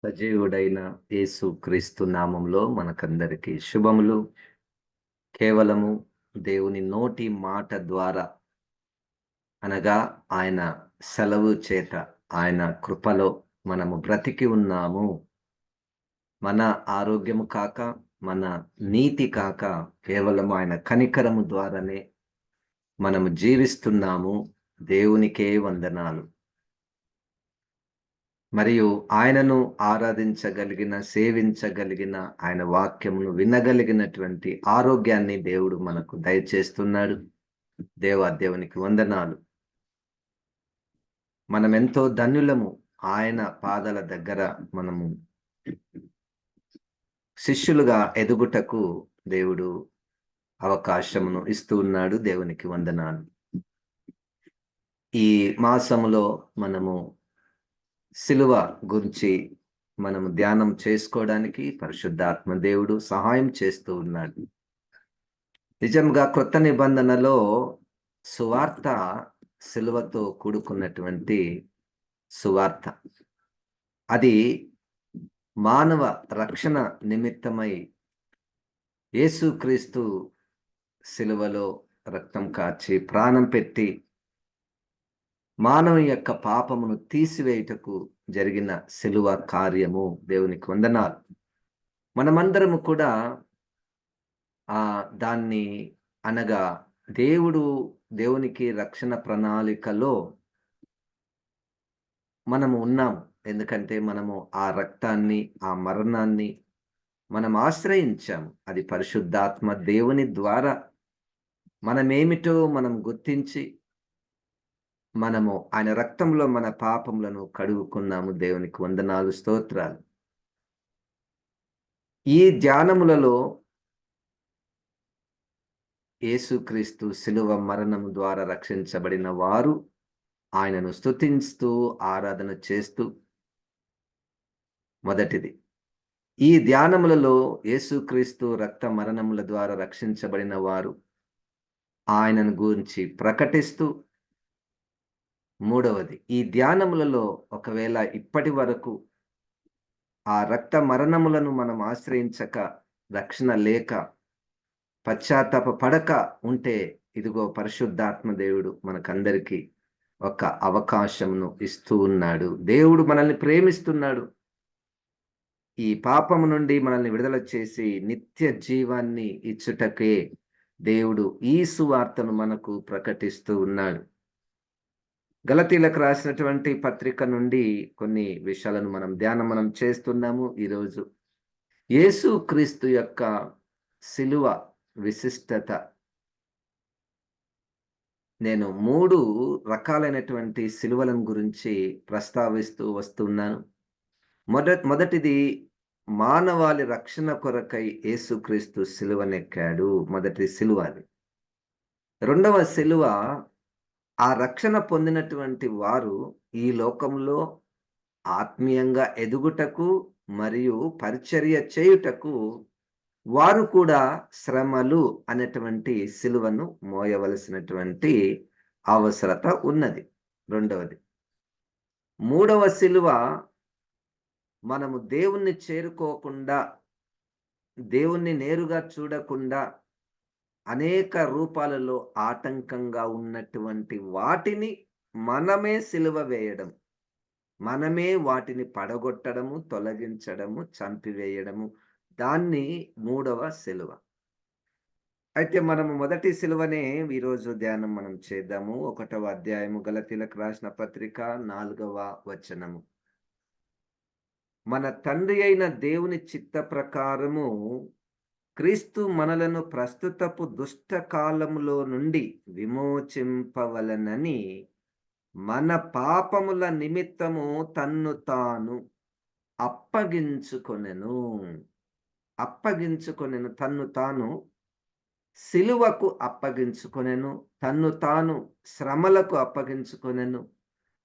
సజీవుడైన యేసు క్రీస్తు నామంలో మనకందరికీ శుభములు. కేవలము దేవుని నోటి మాట ద్వారా అనగా ఆయన సెలవు చేత, ఆయన కృపలో మనము బ్రతికి ఉన్నాము. మన ఆరోగ్యము కాక, మన నీతి కాక, కేవలం ఆయన కనికరము ద్వారానే మనము జీవిస్తున్నాము. దేవునికే వందనాలు. మరియు ఆయనను ఆరాధించగలిగిన, సేవించగలిగిన, ఆయన వాక్యమును వినగలిగినటువంటి ఆరోగ్యాన్ని దేవుడు మనకు దయచేస్తున్నాడు. దేవునికి వందనాలు. మనమెంతో ధన్యులము. ఆయన పాదాల దగ్గర మనము శిష్యులుగా ఎదుగుటకు దేవుడు అవకాశమును ఇస్తూ ఉన్నాడు. దేవునికి వందనాలు. ఈ మాసములో మనము సిలువ గురించి మనము ధ్యానం చేసుకోవడానికి పరిశుద్ధాత్మ దేవుడు సహాయం చేస్తూ ఉన్నాడు. నిజంగా క్రొత్త నిబంధనలో సువార్త సిలువతో కూడుకున్నటువంటి సువార్త. అది మానవ రక్షణ నిమిత్తమై యేసుక్రీస్తు సిలువలో రక్తం కార్చి ప్రాణం పెట్టి మానవ యొక్క పాపమును తీసివేయుటకు జరిగిన సిలువ కార్యము. దేవునికి వందనాలు. మనమందరము కూడా దాన్ని అనగా దేవునికి రక్షణ ప్రణాళికలో మనము ఉన్నాము. ఎందుకంటే మనము ఆ రక్తాన్ని, ఆ మరణాన్ని మనం ఆశ్రయించాము. అది పరిశుద్ధాత్మ దేవుని ద్వారా మనమేమిటో మనం గుర్తించి మనము ఆయన రక్తంలో మన పాపములను కడుగుకున్నాము. దేవునికి వందనాలు, స్తోత్రాలు. ఈ ధ్యానములలో యేసుక్రీస్తు శిలువ మరణము ద్వారా రక్షించబడిన వారు ఆయనను స్తుతిస్తూ ఆరాధన చేస్తూ, మొదటిది ఈ ధ్యానములలో యేసుక్రీస్తు రక్త మరణముల ద్వారా రక్షించబడిన వారు ఆయనను గురించి ప్రకటిస్తూ, మూడవది ఈ ధ్యానములలో ఒకవేళ ఇప్పటి వరకు ఆ రక్త మరణములను మనం ఆశ్రయించక, రక్షణ లేక, పశ్చాత్తాప పడక ఉంటే, ఇదిగో పరిశుద్ధాత్మ దేవుడు మనకందరికీ ఒక అవకాశమును ఇస్తూ ఉన్నాడు. దేవుడు మనల్ని ప్రేమిస్తున్నాడు. ఈ పాపము నుండి మనల్ని విడుదల చేసి నిత్య జీవాన్ని ఇచ్చుటకే దేవుడు ఈ సువార్తను మనకు ప్రకటిస్తూ ఉన్నాడు. గలతీలకు రాసినటువంటి పత్రిక నుండి కొన్ని విషయాలను మనం చేస్తున్నాము ఈరోజు. యేసుక్రీస్తు యొక్క సిలువ విశిష్టత. నేను 3 రకాలైనటువంటి సిలువలను గురించి ప్రస్తావిస్తూ వస్తున్నాను. మొదటిది మానవాళి రక్షణ కొరకై యేసుక్రీస్తు సిలువనెక్కాడు. మొదటి సిలువ అది. రెండవ సిలువ ఆ రక్షణ పొందినటువంటి వారు ఈ లోకంలో ఆత్మీయంగా ఎదుగుటకు మరియు పరిచర్య చేయుటకు వారు కూడా శ్రమలు అనేటువంటి సిలువను మోయవలసినటువంటి అవసరత ఉన్నది. రెండవది. మూడవ సిలువ మనము దేవుణ్ణి చేరుకోకుండా, దేవుణ్ణి నేరుగా చూడకుండా, అనేక రూపాలలో ఆటంకంగా ఉన్నటువంటి వాటిని మనమే సిలువ వేయడం, మనమే వాటిని పడగొట్టడము, తొలగించడము, చంపివేయడము, దాన్ని మూడవ సిలువ. అయితే మనము మొదటి సిలువనే ఈరోజు ధ్యానం మనం చేద్దాము. 1వ అధ్యాయము గలతీలకు రాసిన పత్రిక 4వ వచనము. మన తండ్రి అయిన దేవుని చిత్త ప్రకారము క్రీస్తు మనలను ప్రస్తుతపు దుష్ట కాలములో నుండి విమోచింపవలనని మన పాపముల నిమిత్తము తన్ను తాను అప్పగించుకొనెను. తన్ను తాను సిలువకు అప్పగించుకొనెను. తన్ను తాను శ్రమలకు అప్పగించుకొనెను.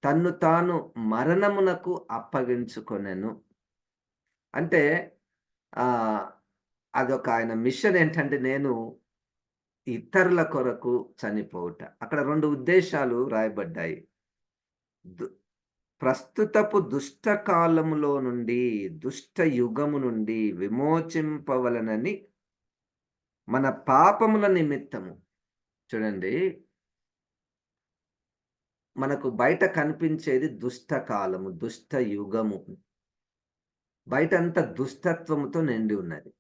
తన్ను తాను మరణమునకు అప్పగించుకొనెను. అంటే అదొక ఆయన మిషన్ ఏంటంటే, నేను ఇతరుల కొరకు చనిపోవుట. అక్కడ 2 ఉద్దేశాలు రాయబడ్డాయి. ప్రస్తుతపు దుష్ట కాలములో నుండి, దుష్ట యుగము నుండి విమోచింపవలనని మన పాపముల నిమిత్తము చూడండి, మనకు బయట కనిపించేది దుష్ట కాలము, దుష్ట యుగము. బయటంతా దుష్టత్వముతో నిండి ఉన్నది.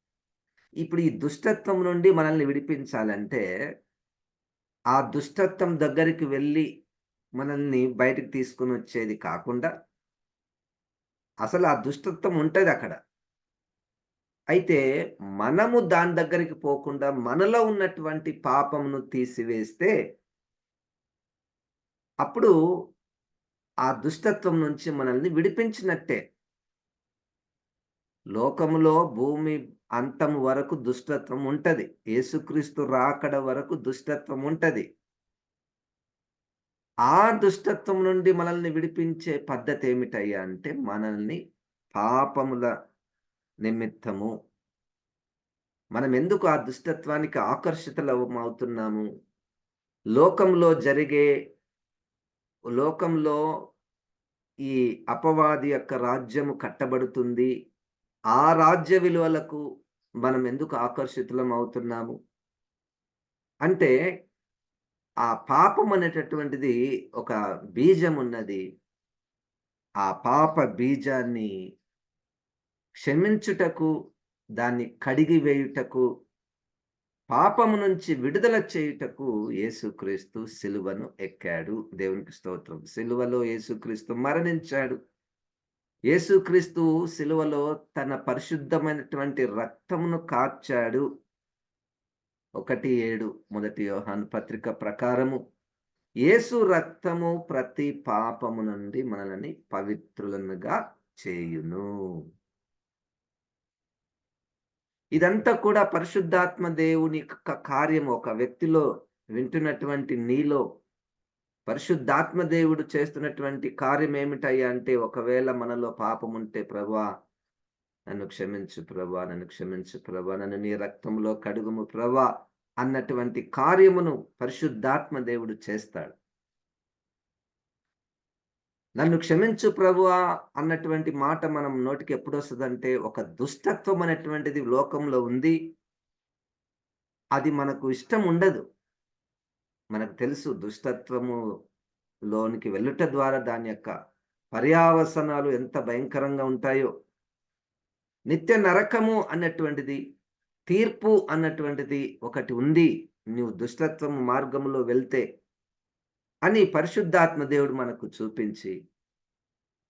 ఇప్పుడు ఈ దుష్టత్వం నుండి మనల్ని విడిపించాలంటే, ఆ దుష్టత్వం దగ్గరికి వెళ్లి మనల్ని బయటికి తీసుకొనొచ్చేది కాకుండా, అసలు ఆ దుష్టత్వం ఉంటదక్కడ. అయితే మనము దాని దగ్గరికి పోకుండా మనలో ఉన్నటువంటి పాపమును తీసివేస్తే, అప్పుడు ఆ దుష్టత్వం నుంచి మనల్ని విడిపించినట్టే. లోకములో భూమి అంతం వరకు దుష్టత్వం ఉంటది. యేసుక్రీస్తు రాకడ వరకు దుష్టత్వం ఉంటది. ఆ దుష్టత్వం నుండి మనల్ని విడిపించే పద్ధతేమిటయ్యా అంటే, మనల్ని పాపముల నిమిత్తము మనమెందుకు ఆ దుష్టత్వానికి ఆకర్షితులమవుతున్నాము? లోకంలో జరిగే లోకంలో ఈ అపవాది యొక్క రాజ్యము కట్టబడుతుంది. ఆ రాజ్య విలువలకు మనం ఎందుకు ఆకర్షితులమవుతున్నాము? అంటే ఆ పాపం అనేటటువంటిది ఒక బీజమున్నది. ఆ పాప బీజాన్ని క్షమించుటకు, దాన్ని కడిగి వేయుటకు, పాపము నుంచి విడుదల చేయుటకు యేసుక్రీస్తు సిలువను ఎక్కాడు. దేవునికి స్తోత్రం. సిలువలో యేసుక్రీస్తు మరణించాడు. యేసుక్రీస్తు సిలువలో తన పరిశుద్ధమైనటువంటి రక్తమును కార్చాడు. 1:7 మొదటి యోహాను పత్రిక ప్రకారము యేసు రక్తము ప్రతి పాపము నుండి మనల్ని పవిత్రులనుగా చేయును. ఇదంతా కూడా పరిశుద్ధాత్మ దేవుని కార్యము. ఒక వ్యక్తిలో వింటున్నటువంటి నీలో పరిశుద్ధాత్మ దేవుడు చేస్తున్నటువంటి కార్యం ఏమిటయ్యా అంటే, ఒకవేళ మనలో పాపముంటే ప్రభువా నన్ను క్షమించు ప్రభువా, నన్ను క్షమించు ప్రభువా, నన్ను నీ రక్తంలో కడుగుము ప్రభువా అన్నటువంటి కార్యమును పరిశుద్ధాత్మ దేవుడు చేస్తాడు. నన్ను క్షమించు ప్రభువా అన్నటువంటి మాట మనం నోటికి ఎప్పుడొస్తదంటే, ఒక దుష్టత్వం అనేటువంటిది లోకంలో ఉంది. అది మనకు ఇష్టం ఉండదు. మనకు తెలుసు దుష్టత్వము లోనికి వెళ్ళుట ద్వారా దాని యొక్క పర్యావసనాలు ఎంత భయంకరంగా ఉంటాయో. నిత్య నరకము అన్నటువంటిది, తీర్పు అన్నటువంటిది ఒకటి ఉంది. నీవు దుష్టత్వము మార్గములో వెళ్తే అని పరిశుద్ధాత్మ దేవుడు మనకు చూపించి,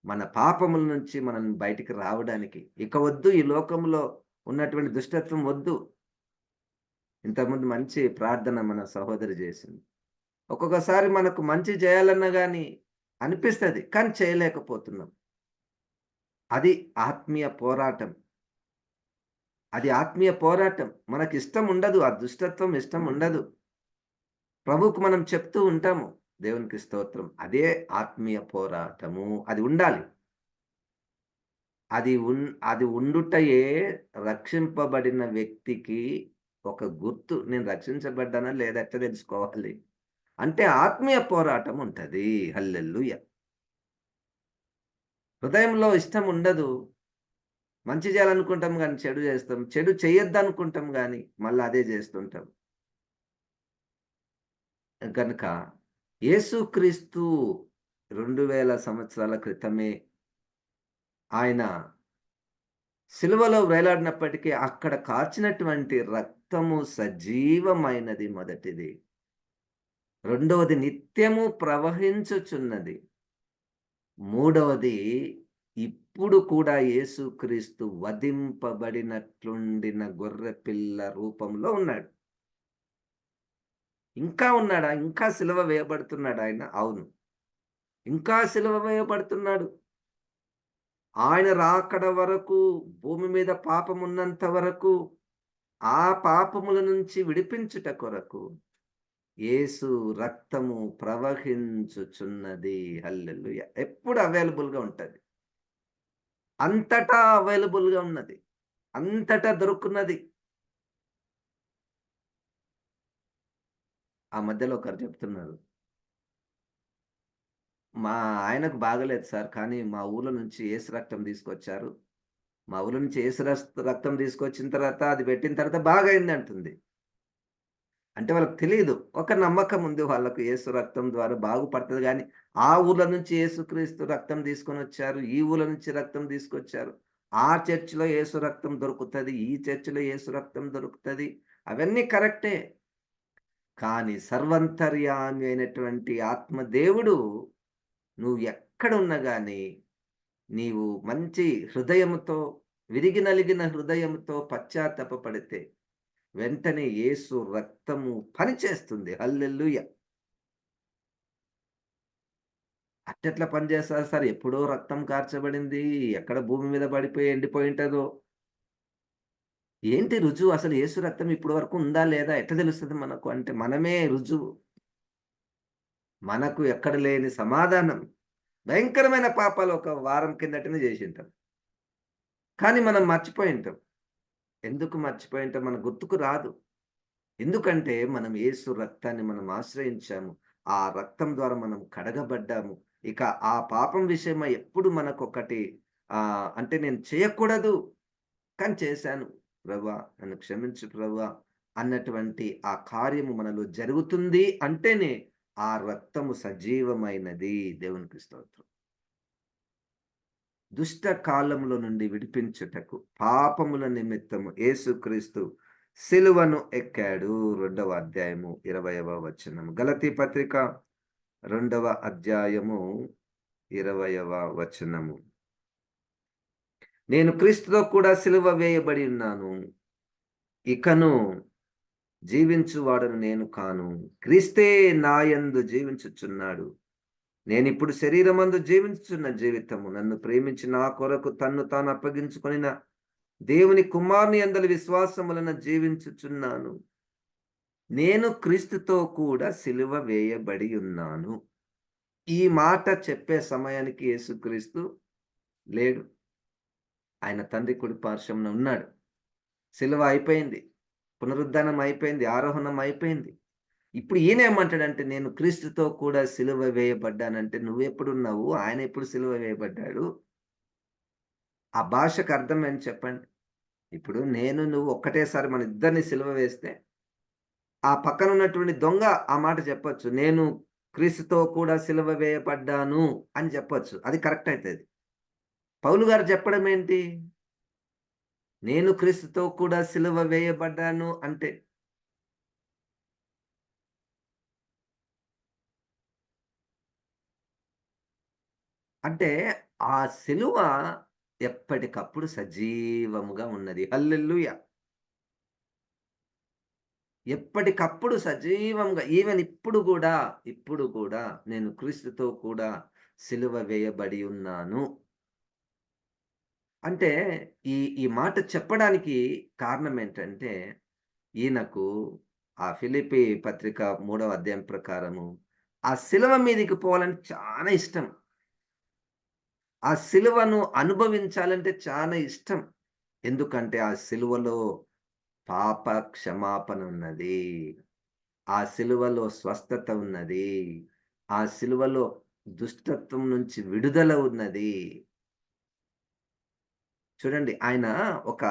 మన పాపముల నుంచి మనం బయటికి రావడానికి, ఇక వద్దు ఈ లోకంలో ఉన్నటువంటి దుష్టత్వం వద్దు. ఇంతకుముందు మంచి ప్రార్థన మన సహోదరి చేసింది. ఒక్కొక్కసారి మనకు మంచి చేయాలన్నా గాని అనిపిస్తది. కానీ చేయలేకపోతున్నాం. అది ఆత్మీయ పోరాటం. అది ఆత్మీయ పోరాటం. మనకిష్టం ఉండదు. ఆ దుష్టత్వం ఇష్టం ఉండదు. ప్రభువుకు మనం చెప్తూ ఉంటాము. దేవునికి స్తోత్రం. అదే ఆత్మీయ పోరాటము. అది ఉండాలి. అది ఉండుటయే రక్షింపబడిన వ్యక్తికి ఒక గుర్తు. నేను రక్షించబడ్డానా లేదా ఎట్లా తెలుసుకోవాలి? అంటే ఆత్మీయ పోరాటం ఉంటది. హల్లెలూయా! హృదయంలో ఇష్టం ఉండదు. మంచి చేయాలనుకుంటాం గానీ చెడు చేస్తాం. చెడు చేయొద్దనుకుంటాం గానీ మళ్ళా అదే చేస్తుంటాం. గనుక యేసుక్రీస్తు 2000 సంవత్సరాల క్రితమే ఆయన సిలువలో వేలాడినప్పటికీ అక్కడ కార్చినటువంటి రక్తము సజీవమైనది మొదటిది. రెండవది నిత్యము ప్రవహించుచున్నది. మూడవది ఇప్పుడు కూడా యేసుక్రీస్తు వధింపబడినట్లుండిన గొర్రెపిల్ల రూపంలో ఉన్నాడు. ఇంకా ఉన్నాడా? ఇంకా సిలువ వేయబడుతున్నాడా ఆయన? అవును. ఇంకా సిలువ వేయబడుతున్నాడు. ఆయన రాకడ వరకు భూమి మీద పాపమున్నంత వరకు ఆ పాపముల నుంచి విడిపించుట కొరకు యేసు రక్తము ప్రవహించుచున్నది. హల్లెలూయా! ఎప్పుడు అవైలబుల్‌గా ఉంటది. అంతటా అవైలబుల్‌గా ఉన్నది. అంతటా దొరుకున్నది. ఆ మధ్యలో ఒకరు చెప్తున్నారు. మా ఆయనకు బాగాలేదు సార్. కానీ మా ఊర్లో నుంచి ఏసు రక్తం తీసుకొచ్చారు. మా ఊర్లో నుంచి ఏసు రక్తం తీసుకొచ్చిన తర్వాత అది పెట్టిన తర్వాత బాగయిందంటుంది. అంటే వాళ్ళకి తెలీదు. ఒక నమ్మకం ఉంది వాళ్ళకు యేసు రక్తం ద్వారా బాగుపడతది గానీ, ఆ ఊర్ల నుంచి యేసుక్రీస్తు రక్తం తీసుకొనొచ్చారు. ఈ ఊర్ల నుంచి రక్తం తీసుకొచ్చారు. ఆ చర్చ్‌లో యేసు రక్తం దొరుకుతది. ఈ చర్చ్‌లో యేసు రక్తం దొరుకుతది. అవన్నీ కరెక్టే. కానీ సర్వంతర్యామి అయినటువంటి ఆత్మదేవుడు నువ్వు ఎక్కడున్నా గాని, నీవు మంచి హృదయముతో, విరిగి నలిగిన హృదయముతో పశ్చాత్తాపపడితే వెంటనే యేసు రక్తము పనిచేస్తుంది. హల్లెలూయా! అట్టెట్లా పనిచేస్తది సార్? ఎప్పుడో రక్తం కార్చబడింది. ఎక్కడ భూమి మీద పడిపోయి ఎండిపోయుంటదో. ఏంటి రుజువు? అసలు యేసు రక్తం ఇప్పటి వరకు ఉందా? లేదా? ఎట్లా తెలుస్తది మనకు? అంటే మనమే రుజువు. మనకు ఎక్కడ లేని సమాధానం. భయంకరమైన పాపాలు ఒక వారం కిందటనే జేసుంటాం. కానీ మనం మర్చిపోయుంటాం. ఎందుకు మర్చిపోయుంటాం? మనకు గుర్తుకు రాదు. ఎందుకంటే మనం యేసు రక్తాన్ని మనం ఆశ్రయించాము. ఆ రక్తం ద్వారా మనం కడగబడ్డాము. ఇక ఆ పాపం విషయమై ఎప్పుడు మనకొకటి అంటే నేను చేయకూడదు, కానీ చేశాను. ప్రభువా నన్ను క్షమించు ప్రభువా అన్నటువంటి ఆ కార్యము మనలో జరుగుతుంది అంటేనే ఆ రక్తము సజీవమైనది. దేవునికి స్తోత్రం. దుష్ట కాలములో నుండి విడిపించుటకు పాపముల నిమిత్తము యేసుక్రీస్తు సిలువను ఎక్కాడు. 2వ అధ్యాయము 20వ వచనము. గలతీ పత్రిక 2వ అధ్యాయము 20వ వచనము. నేను క్రీస్తుతో కూడా సిలువ వేయబడి ఉన్నాను. ఇకను జీవించువాడను నేను కాను. క్రీస్తే నాయందు జీవించుచున్నాడు. నేనిప్పుడు శరీరమందు జీవించుచున్న జీవితము నన్ను ప్రేమించి నా కొరకు తన్ను తాను అప్పగించుకొనిన దేవుని కుమారుని యందలి విశ్వాసం వలన జీవించుచున్నాను. నేను క్రీస్తుతో కూడా సిలువ వేయబడి ఉన్నాను. ఈ మాట చెప్పే సమయానికి యేసుక్రీస్తు లేడు. ఆయన తండ్రి కుడి పార్శ్వమున ఉన్నాడు. సిలువ అయిపోయింది. పునరుద్ధానం అయిపోయింది. ఆరోహణం అయిపోయింది. ఇప్పుడు ఈయనేమంటాడంటే నేను క్రీస్తుతో కూడా సిలువ వేయబడ్డానంటే నువ్వెప్పుడున్నావు? ఆయన ఎప్పుడు సిలువ వేయబడ్డాడు? ఆ భాషకు అర్థం ఏంటి చెప్పండి? ఇప్పుడు నేను, నువ్వు ఒక్కటేసారి మన ఇద్దరిని సిలువ వేస్తే, ఆ పక్కన ఉన్నటువంటి దొంగ ఆ మాట చెప్పొచ్చు. నేను క్రీస్తుతో కూడా సిలువ వేయబడ్డాను అని చెప్పొచ్చు. అది కరెక్ట్ అయితది. పౌలు గారు చెప్పడం ఏంటి? నేను క్రీస్తుతో కూడా సిలువ వేయబడ్డాను అంటే అంటే ఆ సిలువ ఎప్పటికప్పుడు సజీవముగా ఉన్నది. హల్లెలూయా! ఎప్పటికప్పుడు సజీవంగా ఈవెన్ ఇప్పుడు గూడా నేను క్రీస్తుతో కూడా సిలువ వేయబడి ఉన్నాను. అంటే ఈ మాట చెప్పడానికి కారణం ఏంటంటే, ఈయనకు ఆ ఫిలిప్పీ పత్రిక 3వ అధ్యాయం ప్రకారము ఆ సిలువ మీదకి పోవాలని చాలా ఇష్టం. ఆ సిలువను అనుభవించాలంటే చాలా ఇష్టం. ఎందుకంటే ఆ సిలువలో పాప క్షమాపణ ఉన్నది. ఆ సిలువలో స్వస్థత ఉన్నది. ఆ సిలువలో దుష్టత్వం నుంచి విడుదల ఉన్నది. చూడండి ఆయన ఒక,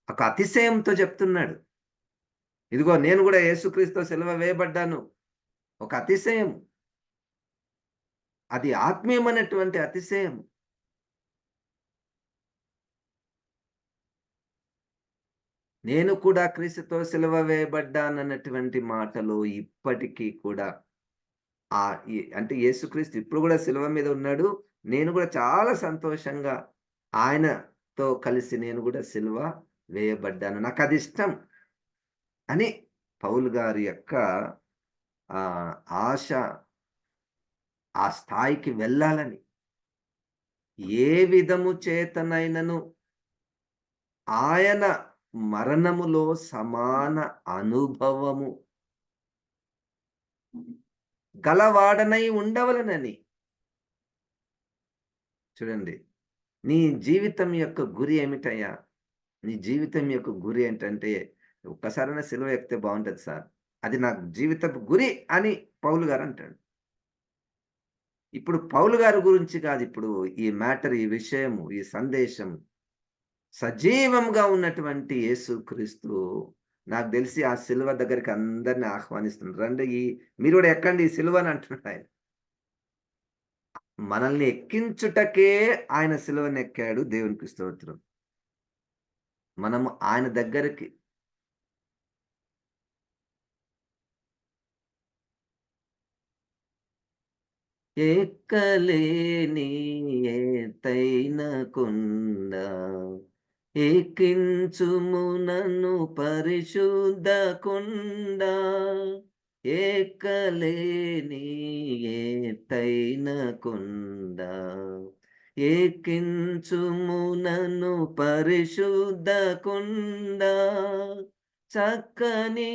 ఒక అతిశయంతో చెప్తున్నాడు. ఇదిగో నేను గూడా యేసుక్రీస్తుతో సిలువ వేయబడ్డాను. ఒక అతిశయం. అది ఆత్మీయమైనటువంటి అతిశయం. నేను కూడా క్రీస్తుతో సిలువ వేయబడ్డానన్నటువంటి మాటలు ఇప్పటికీ కూడా అంటే యేసుక్రీస్తు ఇప్పుడు గూడా సిలువ మీద ఉన్నాడు. నేను గూడా చాలా సంతోషంగా ఆయనతో కలిసి నేను గూడా సిలువ వేయబడ్డాను. నాకదిష్టం అని పౌలు గారి యొక్క ఆహ్, ఆశ ఆ స్థాయికి వెళ్ళాలని. ఏ విధము చేతనైనను ఆయన మరణములో సమాన అనుభవము గలవాడనై ఉండవలెనని. చూడండి. నీ జీవితం యొక్క గురి ఏమిటయ్యా? నీ జీవితం యొక్క గురి ఏంటంటే, ఒక్కసారైనా సిలువ ఎక్కితే బావుంటది సార్. అది నా జీవితపు గురి అని పౌలు గారంటాడు. ఇప్పుడు పౌలు గారి గురించి కాదు ఇప్పుడు ఈ మ్యాటర్, ఈ విషయము, ఈ సందేశం సజీవంగా ఉన్నటువంటి యేసుక్రీస్తు నాకు తెలిసి ఆ సిలువ దగ్గరికి అందరిని ఆహ్వానిస్తున్నారు. రండి మీరు కూడా ఎక్కండి ఈ సిలువని అంటున్నాడు ఆయన. మనల్ని ఎక్కించుటకే ఆయన సిలువనెక్కాడు. దేవునికి స్తోత్రం. మనము ఆయన దగ్గరికి ఎక్కలేని ఎత్తైన కొండ ఎక్కించుము నన్ను పరిశుద్ధ కొండ ఎక్కలేని ఎత్తైన కొండ ఎక్కించుము నన్ను పరిశుద్ధ కొండ చక్కని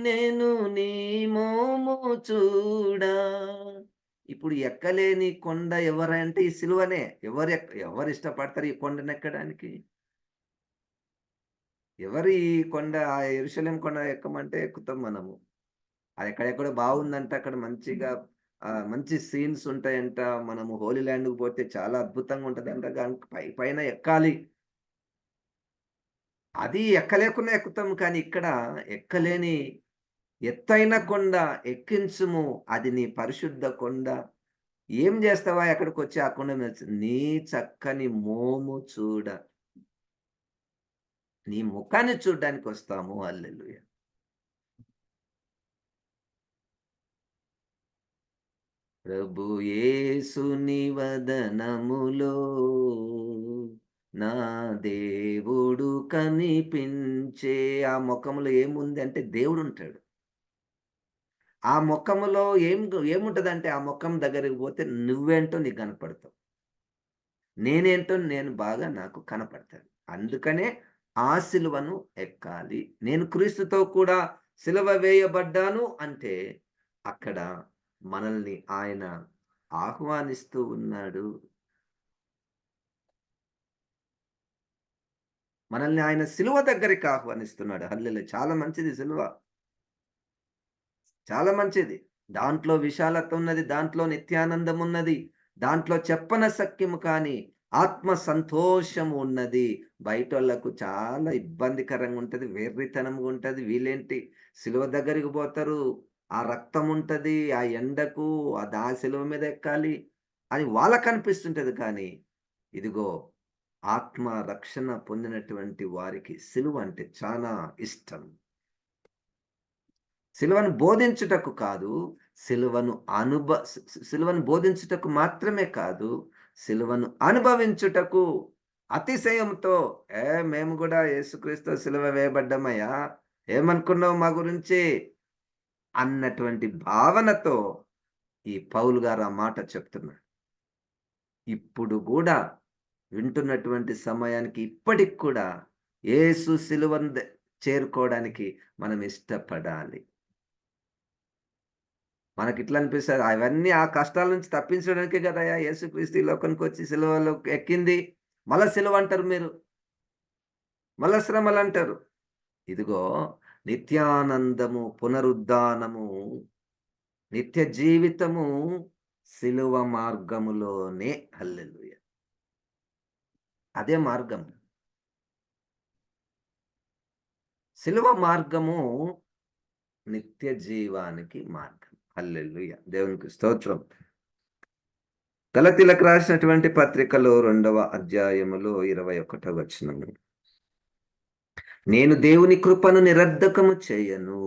నేను నీ మోము చూడా. ఇప్పుడు ఎక్కలేని కొండ ఎవరంటే ఈ సిలువనే. ఎవరు ఇష్టపడతారు ఈ కొండనెక్కడానికి? ఎవరు ఈ కొండ యెరూషలేం కొండ ఎక్కమంటే ఎక్కుతాం మనము. అది ఎక్కడెక్కడో బాగుందంట. అక్కడ మంచిగా మంచి సీన్స్ ఉంటాయంట. మనము హోలీ ల్యాండ్‌కి పోతే చాలా అద్భుతంగా ఉంటదంట. దానికి పైన ఎక్కాలి. అది ఎక్కలేకున్నా ఎక్కుతాం. కానీ ఇక్కడ ఎక్కలేని ఎత్తైన కొండ ఎక్కించుము. అది నీ పరిశుద్ధ కొండ. ఏం చేస్తావా అక్కడికొచ్చి ఆ కొండ మీద నీ చక్కని మోము చూడ. నీ ముఖాన్ని చూడ్డానికొస్తాము. హల్లెలూయా! ప్రభు యేసుని వదనములో నా దేవుడు కనిపించే. ఆ ముఖములో ఏముంది అంటే దేవుడుంటాడు. ఆ ముఖములో ఏముంటదంటే ఆ ముఖం దగ్గరికి పోతే నువ్వేంటో నీకు కనపడతావు. నేనేంటో నేను బాగా నాకు కనపడతాను. అందుకనే ఆ సిలువను ఎక్కాలి. నేను క్రీస్తుతో కూడా సిలువ వేయబడ్డాను అంటే అక్కడ మనల్ని ఆయన ఆహ్వానిస్తూ ఉన్నాడు. మనల్ని ఆయన సిలువ దగ్గరికి ఆహ్వానిస్తున్నాడు. హల్లెలూయా! చాలా మంచిది సిలువ. చాలా మంచిది. దాంట్లో విశాలత ఉన్నది. దాంట్లో నిత్యానందం ఉన్నది. దాంట్లో చెప్పనసక్యము కాని ఆత్మ సంతోషం ఉన్నది. బయటోళ్ళకు చాలా ఇబ్బందికరంగా ఉంటది. వెర్రితనంగా ఉంటది. వీళ్ళేంటి సిలువ దగ్గరికి పోతారు. ఆ రక్తం ఉంటది. ఆ ఎండకు ఆ సిలువ మీద ఎక్కాలి అని వాళ్ళకనిపిస్తుంటది కానీ, ఇదిగో ఆత్మ రక్షణ పొందినటువంటి వారికి సిలువ అంటే చానా ఇష్టం. సిలువను బోధించుటకు కాదు, సిలువను అనుభ సి సి సిలువను బోధించుటకు మాత్రమే కాదు, సిలువను అనుభవించుటకు అతిశయంతో మేము గూడా యేసుక్రీస్తు సిలువ వేయబడ్డామయ్యా! ఏమనుకున్నావు మా గురించి? అన్నటువంటి భావనతో ఈ పౌలు గారు ఆ మాట చెప్తున్నాడు. ఇప్పుడు గూడా వింటున్నటువంటి సమయానికి ఇప్పటికి కూడా యేసు సిలువను చేరుకోవడానికి మనం ఇష్టపడాలి. మనకిట్లా అనిపిస్తది. అవన్నీ ఆ కష్టాల నుంచి తప్పించడానికే గదయ్యా యేసుక్రీస్తు ఈ లోకానికొచ్చి సిలువలో ఎక్కింది. మళ్ళా సిలువంటారు మీరు. మళ్ళా శ్రమలంటారు. ఇదిగో నిత్యానందము, పునరుద్ధానము, నిత్య జీవితము సిలువ మార్గములోనే. హల్లెలూయా! అదే మార్గం. సిలువ మార్గము నిత్య జీవానికి మార్గం. హల్లెలూయా! దేవునికి స్తోత్రం. గలతీలకు రాసినటువంటి పత్రికలో 2వ అధ్యాయములో 21వ వచనము. నేను దేవుని కృపను నిరర్ధకము చేయను.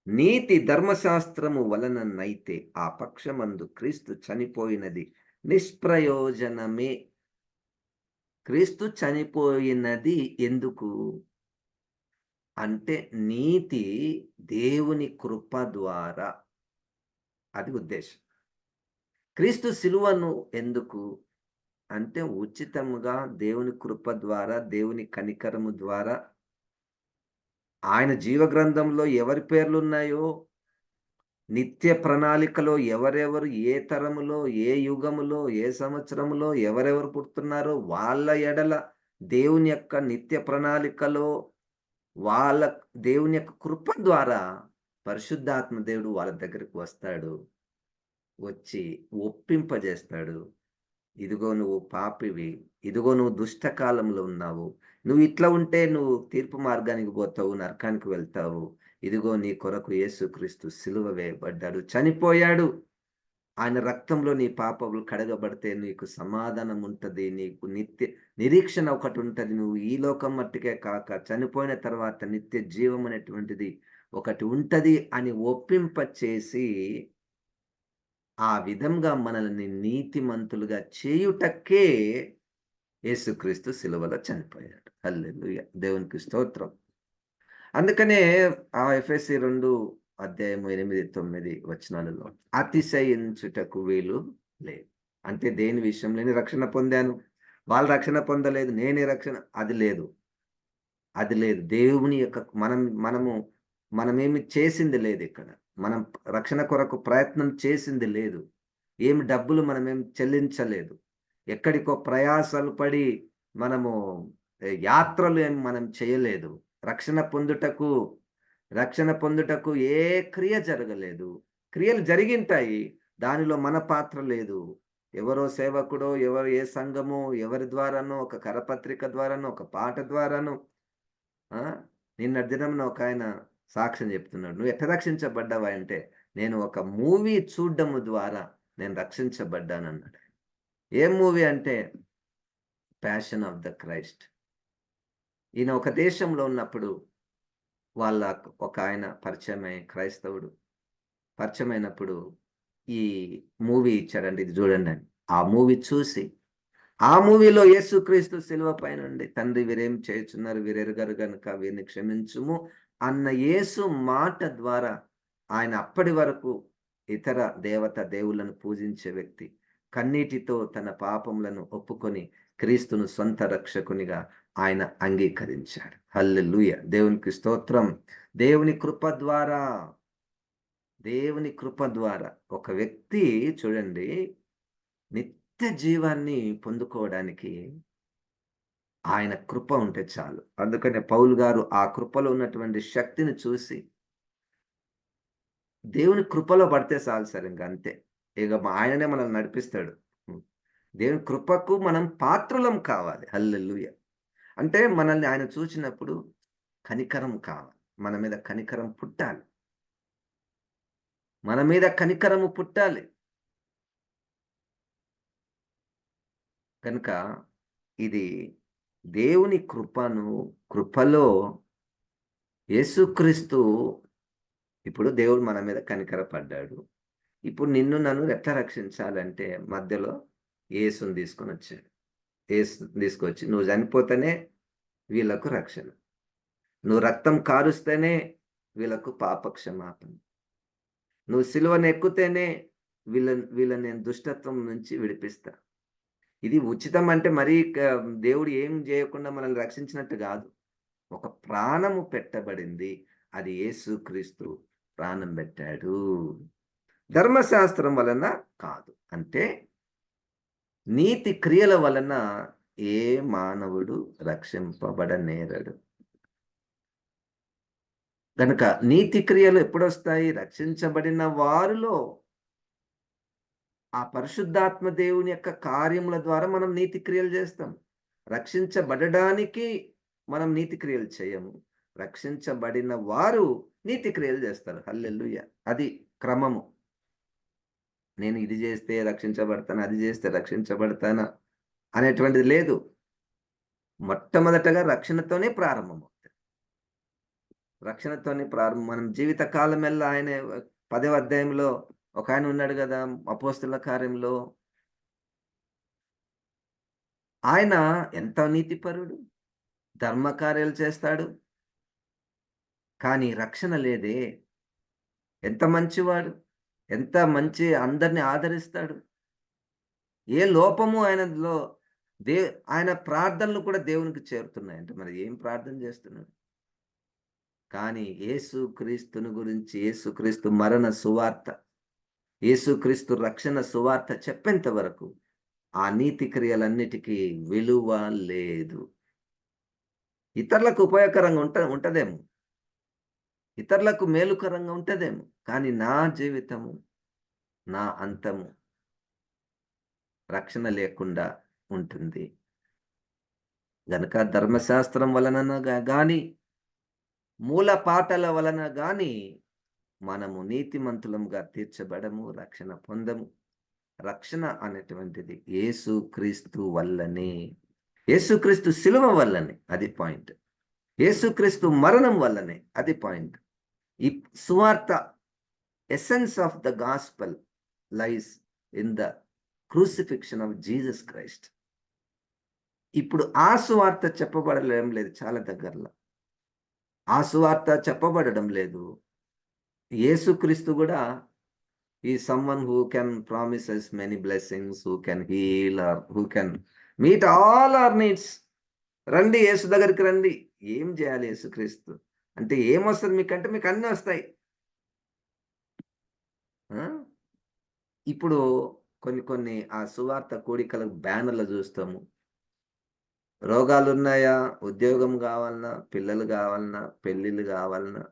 నీతి ధర్మశాస్త్రము వలననైతే ఆ పక్షమందు క్రీస్తు చనిపోయినది నిష్ప్రయోజనమే. క్రీస్తు చనిపోయినది ఎందుకు? అంటే నీతి దేవుని కృప ద్వారా. అది ఉద్దేశం. క్రీస్తు సిలువను ఎందుకు? అంటే ఉచితముగా దేవుని కృప ద్వారా, దేవుని కనికరము ద్వారా ఆయన జీవ గ్రంథంలో ఎవరి పేర్లున్నాయో, నిత్య ప్రణాళికలో ఎవరెవరు ఏ తరములో, ఏ యుగములో, ఏ సంవత్సరములో ఎవరెవరు పుడుతున్నారో వాళ్ళ ఎడల దేవుని యొక్క నిత్య ప్రణాళికలో వాళ్ళ దేవుని యొక్క కృప ద్వారా పరిశుద్ధాత్మ దేవుడు వాళ్ళ దగ్గరికి వస్తాడు. వచ్చి ఒప్పింపజేస్తాడు. ఇదిగో నువ్వు పాపివి. ఇదిగో నువ్వు దుష్ట కాలంలో ఉన్నావు. నువ్వు ఇట్లా ఉంటే నువ్వు తీర్పు మార్గానికి పోతావు, నరకానికి వెళ్తావు. ఇదిగో నీ కొరకు యేసుక్రీస్తు సిలువ వేయబడ్డాడు, చనిపోయాడు. ఆయన రక్తంలో నీ పాపములు కడగబడితే నీకు సమాధానం ఉంటది. నీకు నిత్య నిరీక్షణ ఒకటుంటది. నువ్వు ఈ లోకం మట్టుకే కాక చనిపోయిన తర్వాత నిత్య జీవం అనేటువంటిది ఒకటి ఉంటది అని ఒప్పింపచేసి, ఆ విధంగా మనల్ని నీతిమంతులుగా చేయుటకే యేసుక్రీస్తు సిలువలో చనిపోయాడు. హల్లెలూయా! దేవునికి స్తోత్రం. అందుకనే ఆ ఎఫెసీ 2 అధ్యాయము 8, 9 వచనాలలో అతిశయించుటకు వీలు లేదు. అంటే దేని విషయంలో నేను రక్షణ పొందాను, వాళ్ళు రక్షణ పొందలేదు, నేనే రక్షణ అది లేదు. అది లేదు. దేవుని యొక్క మనమేమి చేసింది లేదిక్కడ. మనం రక్షణ కొరకు ప్రయత్నం చేసింది లేదు. ఏమి డబ్బులు మనమేం చెల్లించలేదు. ఎక్కడికో ప్రయాసలు పడి మనము యాత్రలు ఏమి మనం చేయలేదు. రక్షణ పొందుటకు ఏ క్రియ జరగలేదు. క్రియలు జరిగింటాయి. దానిలో మన పాత్ర లేదు. ఎవరో సేవకుడో, ఏ సంఘమో, ఎవరి ద్వారానో, ఒక కరపత్రిక ద్వారానో, ఒక పాట ద్వారానో ఆ! నిన్నటి దినంన ఒకాయన సాక్ష్యం చెప్తున్నాడు. "నువ్వు ఎట్ట రక్షించబడ్డావా" అంటే, "నేను ఒక మూవీ చూడ్డము ద్వారా నేను రక్షించబడ్డానన్నాడు." ఏం మూవీ అంటే 'ప్యాషన్ ఆఫ్ ద క్రైస్ట్.' ఈయన ఒక దేశంలో ఉన్నప్పుడు వాళ్ళ ఒకాయన క్రైస్తవుడు పరిచయమైనప్పుడు ఈ మూవీ ఇచ్చాడండి. ఇది చూడండని. ఆ మూవీ చూసి, ఆ మూవీలో యేసుక్రీస్తు సిలువ పైనుండి "తండ్రి వీరేం చేయుచున్నారు, వీరెరుగరు గనుక వీరిని క్షమించుము" అన్న యేసు మాట ద్వారా ఆయన అప్పటి వరకు ఇతర దేవుళ్ళను పూజించే వ్యక్తి కన్నీటితో తన పాపములను ఒప్పుకొని క్రీస్తును సొంత రక్షకునిగా ఆయన అంగీకరించాడు. హల్లెలూయా! దేవునికి స్తోత్రం. దేవుని కృప ద్వారా దేవుని కృప ద్వారా ఒక వ్యక్తి చూడండి నిత్య జీవాన్ని పొందుకోవడానికి ఆయన కృప ఉంటే చాలు. అందుకనే పౌలు గారు ఆ కృపలో ఉన్నటువంటి శక్తిని చూసి, దేవుని కృపలో పడితే చాలు సార్ ఇంక అంతే. ఇక ఆయననే మనల్ని నడిపిస్తాడు. హ్మ్. దేవుని కృపకు మనం పాత్రులం కావాలి. హల్లెలూయా! అంటే మనల్ని ఆయన చూచినప్పుడు కనికరం కావాలి. మన మీద కనికరం పుట్టాలి. మన మీద కనికరము పుట్టాలి. కనుక ఇది దేవుని కృపలో యేసుక్రీస్తు ఇప్పుడు దేవుడు మన మీద కనికరపడ్డాడు. ఇప్పుడు నిన్ను నన్ను ఎట్లా రక్షించాలంటే మధ్యలో యేసుని తీసుకొనొచ్చాడు. యేసుని తీసుకొచ్చి నువ్వు చనిపోతేనే వీళ్ళకు రక్షణ. నువ్వు రక్తం కారుస్తేనే వీళ్ళకు పాప క్షమాపణ. నువ్వు సిలువనెక్కితేనే వీళ్ళని నేను దుష్టత్వం నుంచి విడిపిస్తా. ఇది ఉచితం అంటే మరీ దేవుడు ఏం చేయకుండా మనల్ని రక్షించినట్టు గాదు. ఒక ప్రాణము పెట్టబడింది. అది యేసుక్రీస్తు ప్రాణం పెట్టాడు. ధర్మశాస్త్రం వలన కాదు. అంటే నీతి క్రియల వలన ఏ మానవుడు రక్షింపబడనేరడు. గనుక నీతి క్రియలు ఎప్పుడొస్తాయి? రక్షించబడిన వారిలో ఆ పరిశుద్ధాత్మ దేవుని యొక్క కార్యముల ద్వారా మనం నీతి క్రియలు చేస్తాం. రక్షించబడడానికి మనం నీతి క్రియలు చేయము. రక్షించబడిన వారు నీతి క్రియలు చేస్తారు. హల్లెలూయా! అది క్రమము. నేను ఇది చేస్తే రక్షించబడతాను, అది చేస్తే రక్షించబడతానా అనేటువంటిది లేదు. మొట్టమొదటగా రక్షణతోనే ప్రారంభమవుతది. రక్షణతోనే ప్రారంభం. మనం జీవిత కాలమెల్లా ఆయన 10వ అధ్యాయంలో ఒకాయన ఉన్నాడు గదా! అపోస్తలుల కార్యంలో. ఆయన ఎంత నీతిపరుడు. ధర్మకార్యాలు చేస్తాడు. కానీ రక్షణ లేదే. ఎంత మంచివాడు. ఎంత మంచి అందరిని ఆదరిస్తాడు. ఏ లోపము ఆయనలో దే ఆయన ప్రార్థనలు కూడా దేవునికి చేరుతున్నాయంట. మరి ఏం ప్రార్థన చేస్తున్నాడు? కానీ యేసుక్రీస్తుని గురించి యేసుక్రీస్తు మరణ సువార్త, యేసుక్రీస్తు రక్షణ సువార్త చెప్పేంత వరకు ఆ నీతి క్రియలన్నిటికీ విలువ లేదు. ఇతరులకు ఉపయోగకరంగా ఉంటదేమో. ఇతరులకు మేలుకరంగా ఉంటదేమో. కానీ నా జీవితము నా అంతము రక్షణ లేకుండా ఉంటుంది. గనక ధర్మశాస్త్రం వలన గాని, మూల పాటల వలన గాని మనము నీతిమంతులముగా తీర్చబడము, రక్షణ పొందము. రక్షణ అనేటువంటిది యేసుక్రీస్తు వల్లనే. యేసుక్రీస్తు శిలువ వల్లనే. అది పాయింట్. యేసుక్రీస్తు మరణం వల్లనే. అది పాయింట్. ఈ సువార్త essence of the gospel lies in the crucifixion of Jesus Christ. ఇప్పుడు ఆ సువార్త చెప్పబడడం లేదు చాలా దగ్గరలో. ఆ సువార్త చెప్పబడడం లేదు. యేసుక్రీస్తు కూడా ఈ someone who can promise us many blessings, who can heal or who can meet all our needs. రండి యేసు దగ్గరికి రండి. ఏం చేయాలి యేసుక్రీస్తు? అంటే ఏమొస్తది మీకంటే మీకు అన్నీ వస్తాయి. ఆ! ఇప్పుడు కొన్ని కొన్ని ఆ సువార్త కూడికలకు బ్యానర్‌లు చూస్తాము. రోగాలున్నాయా? ఉద్యోగం కావాలనా? పిల్లలు కావాలనా? పెళ్ళిళ్ళు కావాలనా?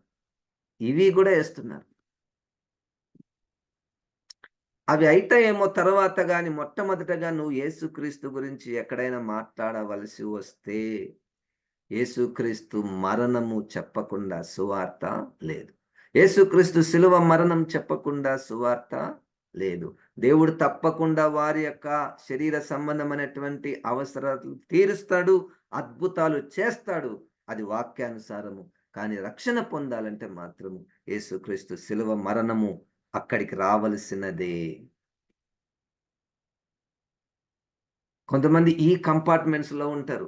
ఇవి కూడా ఏస్తున్నారు. అవి అయితాయేమో తర్వాత గాని, మొట్టమొదటగా నువ్వు యేసుక్రీస్తు గురించి ఎక్కడైనా మాట్లాడవలసి వస్తే, యేసుక్రీస్తు మరణము చెప్పకుండా సువార్త లేదు. యేసుక్రీస్తు శిలువ మరణం చెప్పకుండా సువార్త లేదు. దేవుడు తప్పకుండా వారి యొక్క శరీర సంబంధమైనటువంటి అవసరాలు తీరుస్తాడు, అద్భుతాలు చేస్తాడు. అది వాక్యానుసారము. కానీ రక్షణ పొందాలంటే మాత్రము యేసుక్రీస్తు శిలువ మరణము అక్కడికి రావలసినదే. కొంతమంది ఈ కంపార్ట్మెంట్స్‌లో ఉంటారు.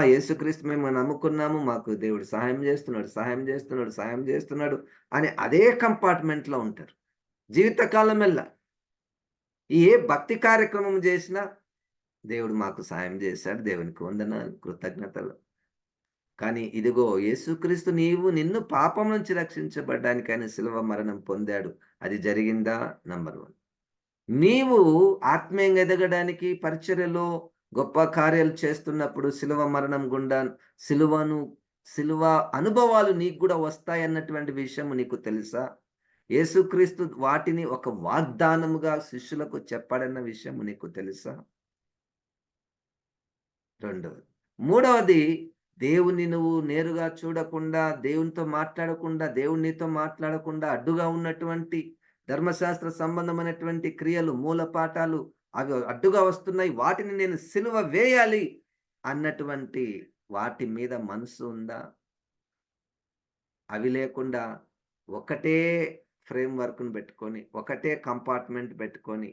యేసుక్రీస్తు మేము నమ్ముకున్నాము. మాకు దేవుడు సహాయం జేస్తున్నాడు, సహాయం జేస్తున్నాడు, సహాయం జేస్తున్నాడు అని అదే కంపార్ట్మెంట్‌లో ఉంటారు. జీవితకాలమెల్లా. ఏ భక్తి కార్యక్రమం జేసినా దేవుడు మాకు సహాయం జేశాడు. దేవునికి వందనాలు, కృతజ్ఞతలు. కానీ ఇదిగో యేసుక్రీస్తు నిన్ను పాపం నుంచి రక్షించబడ్డానికి ఆయన శిలువ మరణం పొందాడు. అది జరిగిందా? నంబర్ 1. నీవు ఆత్మీయంగా ఎదగడానికి పరిచర్యలో గొప్ప కార్యాలు చేస్తున్నప్పుడు శిలువ మరణం గుండా సిలువను సిలువ అనుభవాలు నీకు కూడా వస్తాయన్నటువంటి విషయం నీకు తెలుసా? యేసుక్రీస్తు వాటిని ఒక వాగ్దానముగా శిష్యులకు చెప్పాడన్న విషయం నీకు తెలుసా? రెండవది. మూడవది, దేవుణ్ణి నువ్వు నేరుగా చూడకుండా, దేవునితో మాట్లాడకుండా, దేవుడు నీతో మాట్లాడకుండా అడ్డుగా ఉన్నటువంటి ధర్మశాస్త్ర సంబంధమైనటువంటి క్రియలు, మూలపాఠాలు అవి అడ్డుగా వస్తున్నాయి. వాటిని నేను సిలువ వేయాలి అన్నటువంటి వాటి మీద మనసు ఉందా? అవి లేకుండా ఒకటే ఫ్రేమ్‌వర్క్‌ని పెట్టుకొని, ఒకటే కంపార్ట్మెంట్ పెట్టుకొని,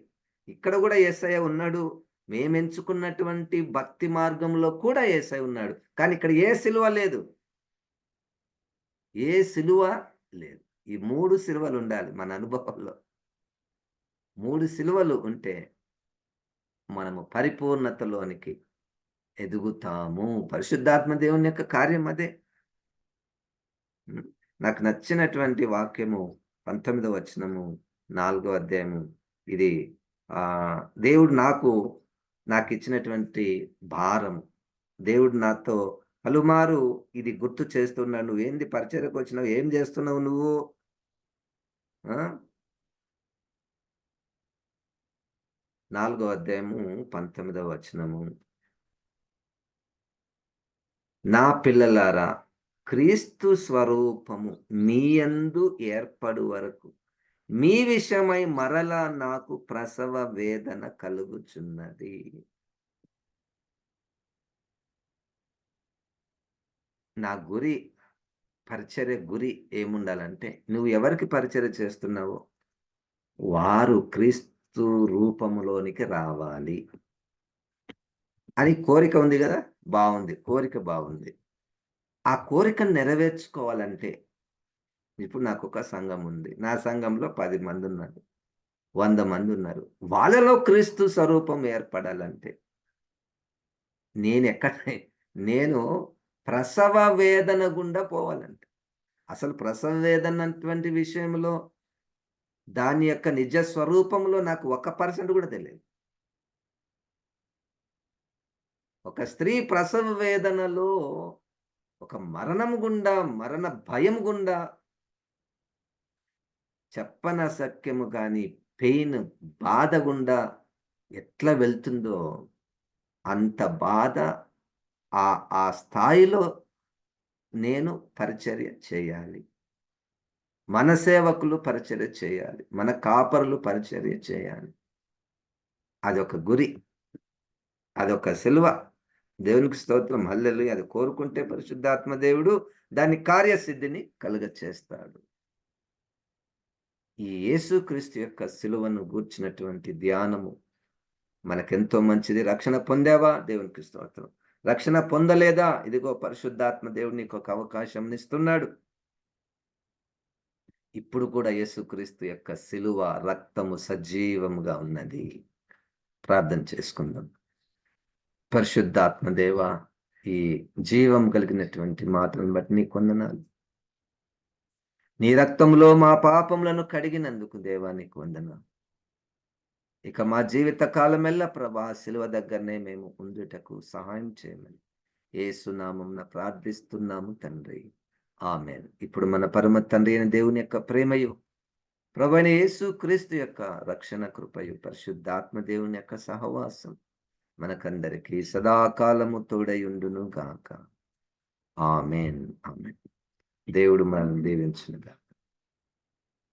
ఇక్కడ గూడా యేసయ్య ఉన్నాడు. మేమెంచుకున్నటువంటి భక్తి మార్గంలో కూడా యేసయ్య ఉన్నాడు. కానీ ఇక్కడ ఏ సిలువ లేదు. ఏ సిలువ లేదు. ఈ 3 సిలువలుండాలి మన అనుభవంలో. 3 సిలువలు ఉంటే మనము పరిపూర్ణతలోనికి ఎదుగుతాము. పరిశుద్ధాత్మ దేవుని యొక్క కార్యం అదే. హ్మ్. నాకు నచ్చినటువంటి వాక్యము 19వ వచనము, 4 అధ్యాయము. ఇది దేవుడు నాకిచ్చినటువంటి భారం. దేవుడు నాతో పలుమారు ఇది గుర్తు చేస్తున్నాడు. "నువ్వేంది పరిచర్యకొచ్చినావు? ఏం జేస్తున్నావు నువ్వు?" ఆ! 4 అధ్యాయము 19వ వచనము. నా పిల్లలారా, క్రీస్తు స్వరూపము మీ యందు ఏర్పడు వరకు మీ విషయమై మరలా నాకు ప్రసవ వేదన కలుగుచున్నది. నా గురి, పరిచర్య గురి ఏముండాలంటే, నువ్వు ఎవరికి పరిచర్య చేస్తున్నావో, వారు క్రీస్తు రూపములోనికి రావాలి అని కోరిక ఉంది గదా! బావుంది. కోరిక బావుంది. ఆ కోరికను నెరవేర్చుకోవాలంటే, ఇప్పుడు నాకొక సంఘం ఉంది. నా సంఘంలో 10 మందున్నారు. 100 మందున్నారు. వాళ్ళలో క్రీస్తు స్వరూపం ఏర్పడాలంటే, నేనెక్కడ నేను ప్రసవ వేదన గుండా పోవాలంట. అసలు ప్రసవ వేదన అటువంటి విషయంలో దాని యొక్క నిజ స్వరూపంలో నాకు 1% కూడా తెలీదు. ఒక స్త్రీ ప్రసవ వేదనలో ఒక మరణం గుండా, మరణ భయం గుండా చెప్పనసఖ్యము గాని పెయిన్, బాధ గుండా ఎట్లా వెళ్తుందో అంత బాధ ఆ స్థాయిలో నేను పరిచర్య చేయాలి. మన సేవకులు పరిచర్య చేయాలి. మన కాపరులు పరిచర్య చేయాలి. అదొక గురి. అదొక సిలువ. దేవునికి స్తోత్రం. హల్లెలూయా. అది కోరుకుంటే పరిశుద్ధాత్మ దేవుడు దాని కార్యసిద్ధిని కలుగచేస్తాడు. ఈ యేసుక్రీస్తు యొక్క సిలువను గూర్చినటువంటి ధ్యానము మనకెంతో మంచిది. రక్షణ పొందావా? దేవునికి స్తోత్రం. రక్షణ పొందలేదా? ఇదిగో పరిశుద్ధాత్మ దేవుడు నీకొక అవకాశంనిస్తున్నాడు. ఇప్పుడు కూడా యేసుక్రీస్తు యొక్క సిలువ రక్తము సజీవముగా ఉన్నది. ప్రార్థన చేసుకుందాం. పరిశుద్ధాత్మ దేవా, ఈ జీవం కలిగినటువంటి మాటలను బట్టి నీకు వందనాలు. నీ రక్తంలో మా పాపములను కడిగినందుకు దేవా నీకు వందనాలు. ఇక మా జీవిత కాలమెల్లా ప్రభా సిలువ దగ్గరనే మేము ఉండుటకు సహాయం చేయమని యేసు నామమున ప్రార్థిస్తున్నాము తండ్రి. ఆమేన్. ఇప్పుడు మన పరమ తండ్రి అయిన దేవుని యొక్క ప్రేమయు, ప్రభువైన యేసు క్రీస్తు యొక్క రక్షణ కృపయు, పరిశుద్ధాత్మ దేవుని యొక్క సహవాసం మనకందరికీ సదాకాలము తోడయుండును గాక. ఆమేన్. ఆమేన్. దేవుడు మనల్ని దీవించునుగాక.